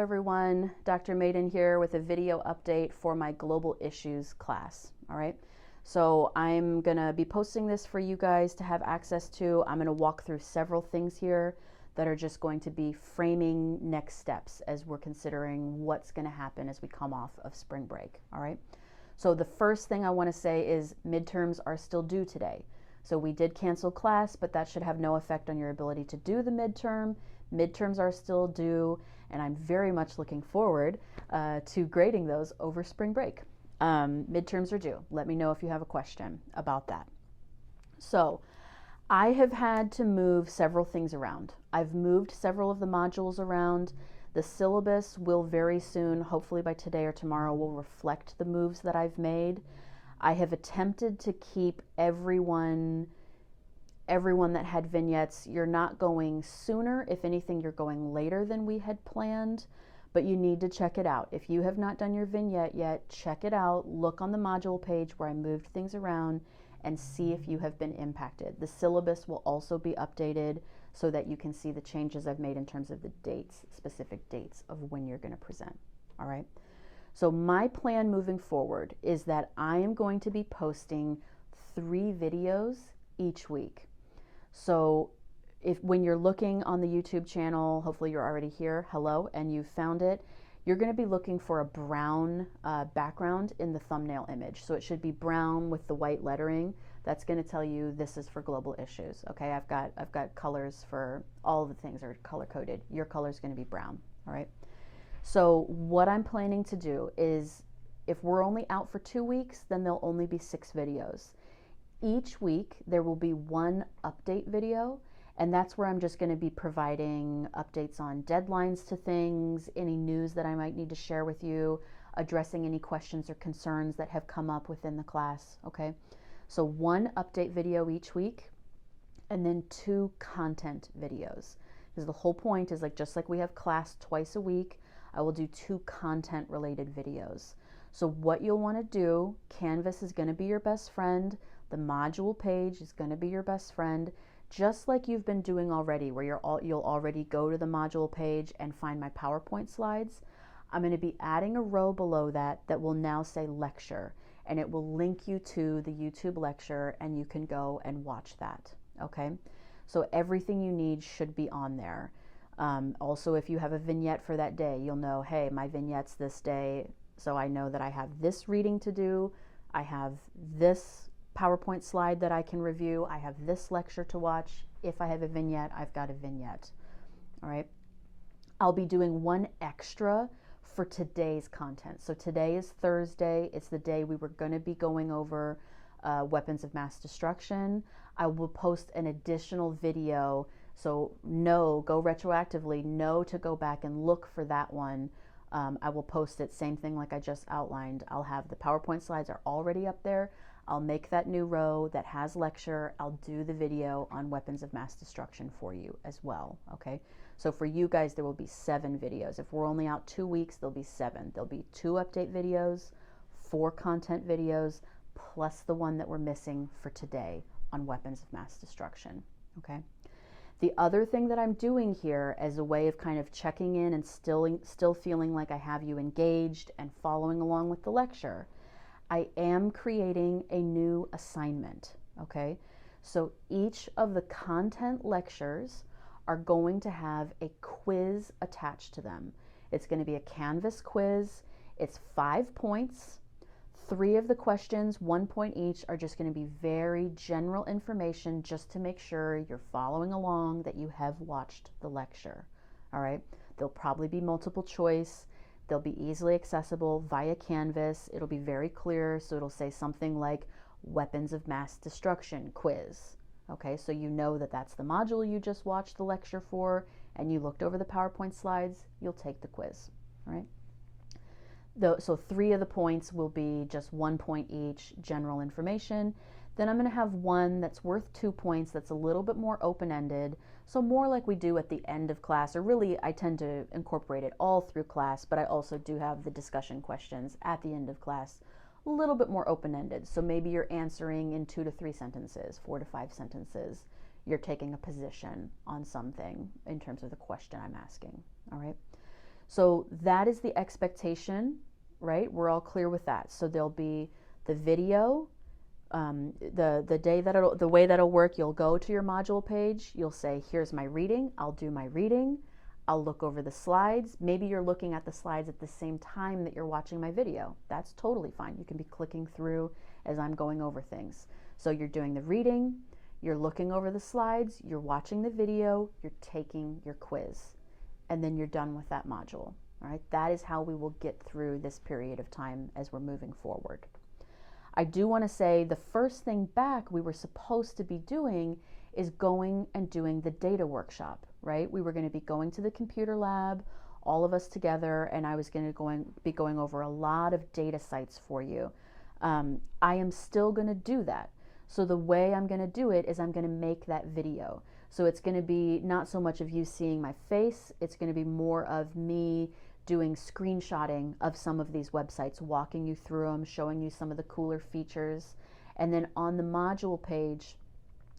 everyone, Dr. Maiden here with a video update for my global issues class. All right, so I'm gonna be posting this for you guys to have access to. I'm gonna walk through several things here that are just going to be framing next steps as we're considering what's gonna happen as we come off of spring break. All right, so the first thing I want to say is midterms are still due today. So we did cancel class, but that should have no effect on your ability to do the midterm. Midterms are still due, and I'm very much looking forward to grading those over spring break. Midterms are due. Let me know if you have a question about that. So I have had to move several things around. I've moved several of the modules around. The syllabus will very soon, hopefully by today or tomorrow, will reflect the moves that I've made. I have attempted to keep everyone that had vignettes. You're not going sooner. If anything, you're going later than we had planned, but you need to check it out. If you have not done your vignette yet, check it out. Look on the module page where I moved things around and see if you have been impacted. The syllabus will also be updated so that you can see the changes I've made in terms of the dates, specific dates of when you're going to present. All right. So my plan moving forward is that I am going to be posting 3 videos each week. So when you're looking on the YouTube channel, hopefully you're already here, hello, and you found it, you're going to be looking for a brown background in the thumbnail image. So it should be brown with the white lettering. That's going to tell you this is for global issues. Okay, I've got colors for all the things are color coded. Your color is going to be brown. All right. So what I'm planning to do is, if we're only out for 2 weeks, then there'll only be 6 videos. Each week there will be 1 update video, and that's where I'm just going to be providing updates on deadlines to things, any news that I might need to share with you, addressing any questions or concerns that have come up within the class. Okay, so 1 update video each week, and then 2 content videos, because the whole point is, like, just like we have class twice a week, I will do 2 content related videos. So what you'll want to do, Canvas is going to be your best friend. The module page is going to be your best friend, just like you've been doing already, where you'll already go to the module page and find my PowerPoint slides. I'm going to be adding a row below that will now say lecture, and it will link you to the YouTube lecture, and you can go and watch that. Okay, so everything you need should be on there. Also, if you have a vignette for that day, you'll know, hey, my vignette's this day, so I know that I have this reading to do, I have this PowerPoint slide that I can review, I have this lecture to watch. If I have a vignette, I've got a vignette. All right. I'll be doing 1 extra for today's content. So today is Thursday. It's the day we were going to be going over weapons of mass destruction. I will post an additional video. So go retroactively, to go back and look for that one. I will post it, same thing like I just outlined. I'll have the PowerPoint slides are already up there. I'll make that new row that has lecture. I'll do the video on weapons of mass destruction for you as well. Okay, so for you guys, there will be 7 videos. If we're only out 2 weeks, there'll be 7. There'll be 2 update videos, 4 content videos, plus the one that we're missing for today on weapons of mass destruction. Okay. The other thing that I'm doing here as a way of kind of checking in and still feeling like I have you engaged and following along with the lecture, I am creating a new assignment. Okay, so each of the content lectures are going to have a quiz attached to them. It's going to be a Canvas quiz. It's 5 points. 3 of the questions, 1 point each, are just going to be very general information, just to make sure you're following along, that you have watched the lecture. All right, there'll probably be multiple choice. They'll be easily accessible via Canvas. It'll be very clear, so it'll say something like weapons of mass destruction quiz. Okay, so you know that that's the module you just watched the lecture for, and you looked over the PowerPoint slides, you'll take the quiz. All right. So 3 of the points will be just 1 point each, general information. Then I'm going to have one that's worth 2 points that's a little bit more open-ended, so more like we do at the end of class, or really I tend to incorporate it all through class, but I also do have the discussion questions at the end of class, a little bit more open-ended. So maybe you're answering in 2 to 3 sentences, 4 to 5 sentences. You're taking a position on something in terms of the question I'm asking. All right. So that is the expectation, right? We're all clear with that. So there'll be the video, the way that'll work. You'll go to your module page. You'll say, here's my reading. I'll do my reading. I'll look over the slides. Maybe you're looking at the slides at the same time that you're watching my video. That's totally fine. You can be clicking through as I'm going over things. So you're doing the reading, you're looking over the slides, you're watching the video, you're taking your quiz, and then you're done with that module. All right, that is how we will get through this period of time as we're moving forward. I do want to say the first thing back we were supposed to be doing is going and doing the data workshop, right? We were going to be going to the computer lab, all of us together, and I was going to be going over a lot of data sites for you. I am still going to do that. So the way I'm going to do it is I'm going to make that video. So it's going to be not so much of you seeing my face, it's going to be more of me doing screenshotting of some of these websites, walking you through them, showing you some of the cooler features. And then on the module page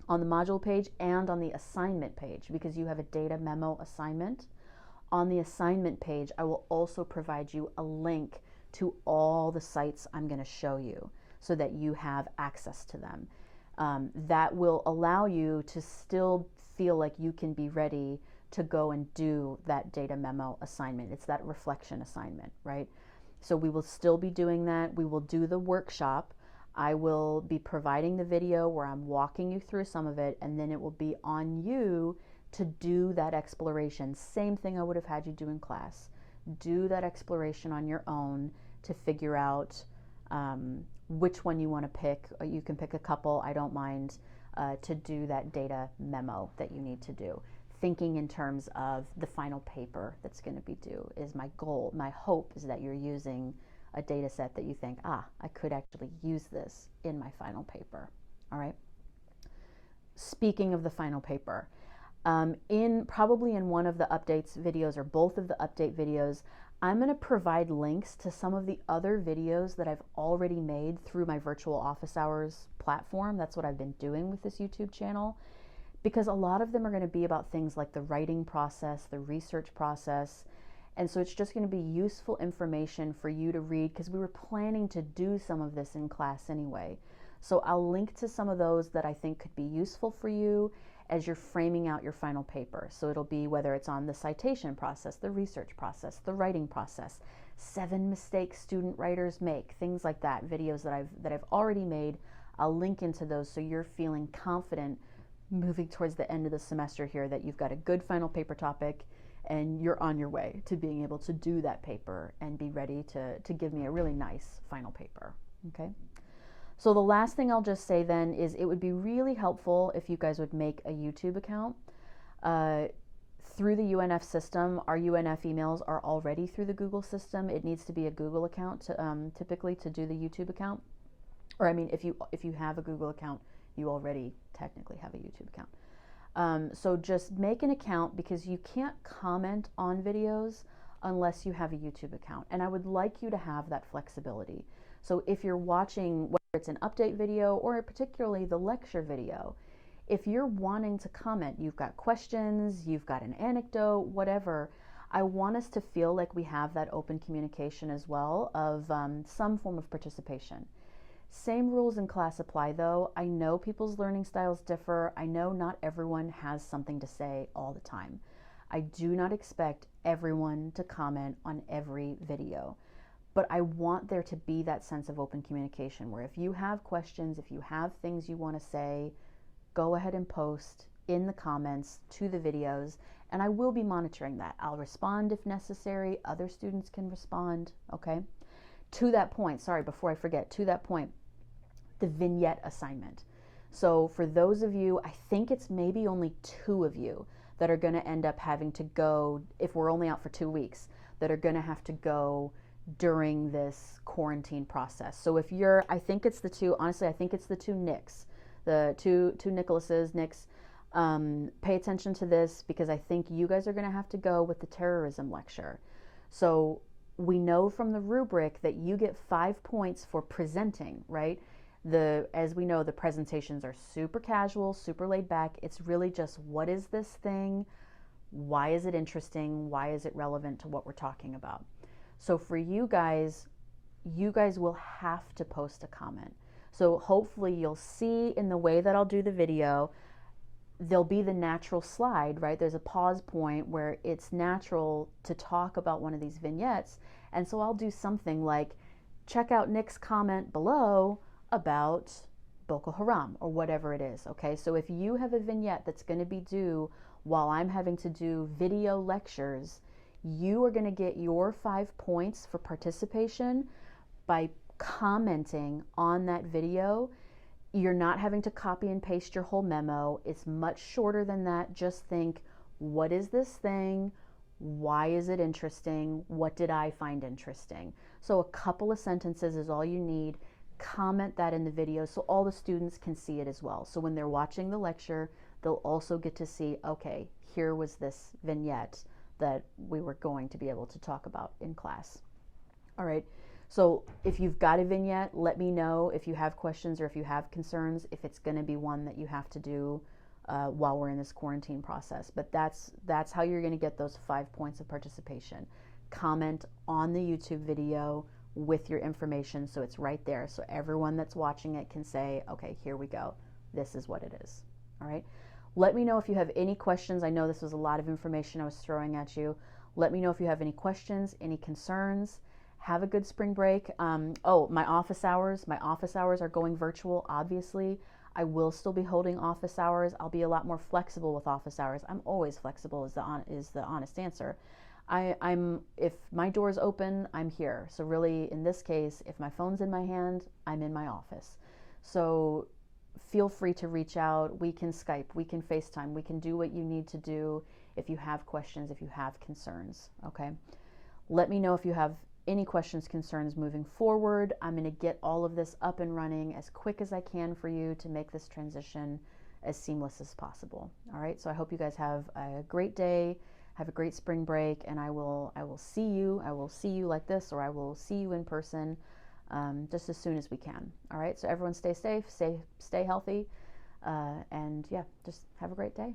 and on the assignment page, because you have a data memo assignment, on the assignment page, I will also provide you a link to all the sites I'm going to show you so that you have access to them. That will allow you to still feel like you can be ready to go and do that data memo assignment. It's that reflection assignment, right? So we will still be doing that. We will do the workshop. I will be providing the video where I'm walking you through some of it, and then it will be on you to do that exploration. Same thing I would have had you do in class. Do that exploration on your own to figure out which one you want to pick. You can pick a couple, I don't mind, to do that data memo that you need to do. Thinking in terms of the final paper that's going to be due is my goal. My hope is that you're using a data set that you think, I could actually use this in my final paper. All right. Speaking of the final paper, probably in one of the updates videos or both of the update videos, I'm going to provide links to some of the other videos that I've already made through my virtual office hours platform. That's what I've been doing with this YouTube channel, because a lot of them are going to be about things like the writing process, the research process. And so it's just going to be useful information for you to read, because we were planning to do some of this in class anyway. So I'll link to some of those that I think could be useful for you as you're framing out your final paper. So it'll be whether it's on the citation process, the research process, the writing process, 7 mistakes student writers make, things like that, videos that I've already made. I'll link into those so you're feeling confident moving towards the end of the semester here that you've got a good final paper topic and you're on your way to being able to do that paper and be ready to give me a really nice final paper. Okay. So the last thing I'll just say then is it would be really helpful if you guys would make a YouTube account. Through the UNF system, our UNF emails are already through the Google system. It needs to be a Google account typically to do the YouTube account. Or I mean, if you have a Google account, you already technically have a YouTube account. So just make an account, because you can't comment on videos unless you have a YouTube account. And I would like you to have that flexibility. So if you're watching, whether it's an update video or particularly the lecture video, if you're wanting to comment, you've got questions, you've got an anecdote, whatever, I want us to feel like we have that open communication as well of some form of participation. Same rules in class apply though. I know people's learning styles differ. I know not everyone has something to say all the time. I do not expect everyone to comment on every video. But I want there to be that sense of open communication where if you have questions, if you have things you want to say, go ahead and post in the comments to the videos, and I will be monitoring that. I'll respond if necessary. Other students can respond, okay? To that point, sorry, before I forget, to that point, the vignette assignment. So for those of you, I think it's maybe only 2 of you that are going to end up having to go, if we're only out for 2 weeks, that are going to have to go during this quarantine process. So if you're, I think it's the 2, honestly, I think it's the 2 Nicks, the two Nicholases, Nicks. Pay attention to this, because I think you guys are going to have to go with the terrorism lecture. So we know from the rubric that you get 5 points for presenting, right? As we know, the presentations are super casual, super laid back. It's really just, what is this thing? Why is it interesting? Why is it relevant to what we're talking about? So for you guys will have to post a comment. So hopefully you'll see in the way that I'll do the video, there'll be the natural slide, right? There's a pause point where it's natural to talk about one of these vignettes. And so I'll do something like, check out Nick's comment below about Boko Haram or whatever it is, okay? So if you have a vignette that's going to be due while I'm having to do video lectures, you are going to get your 5 points for participation by commenting on that video. You're not having to copy and paste your whole memo. It's much shorter than that. Just think, what is this thing? Why is it interesting? What did I find interesting? So a couple of sentences is all you need. Comment that in the video so all the students can see it as well. So when they're watching the lecture, they'll also get to see, okay, here was this vignette that we were going to be able to talk about in class. All right. So if you've got a vignette, let me know if you have questions or if you have concerns, if it's going to be one that you have to do while we're in this quarantine process. But that's how you're going to get those 5 points of participation. Comment on the YouTube video with your information so it's right there. So everyone that's watching it can say, okay, here we go. This is what it is. All right. Let me know if you have any questions. I know this was a lot of information I was throwing at you. Let me know if you have any questions, any concerns. Have a good spring break. Oh, my office hours are going virtual, obviously. I will still be holding office hours. I'll be a lot more flexible with office hours. I'm always flexible is the honest answer. If my door's open, I'm here. So really, in this case, if my phone's in my hand, I'm in my office. So feel free to reach out. We can Skype, we can FaceTime, we can do what you need to do if you have questions, if you have concerns, okay? Let me know if you have any questions, concerns moving forward. I'm going to get all of this up and running as quick as I can for you to make this transition as seamless as possible. All right, so I hope you guys have a great day, have a great spring break, and I will see you like this, or I will see you in person just as soon as we can. All right, so everyone stay safe, stay healthy, and yeah, just have a great day.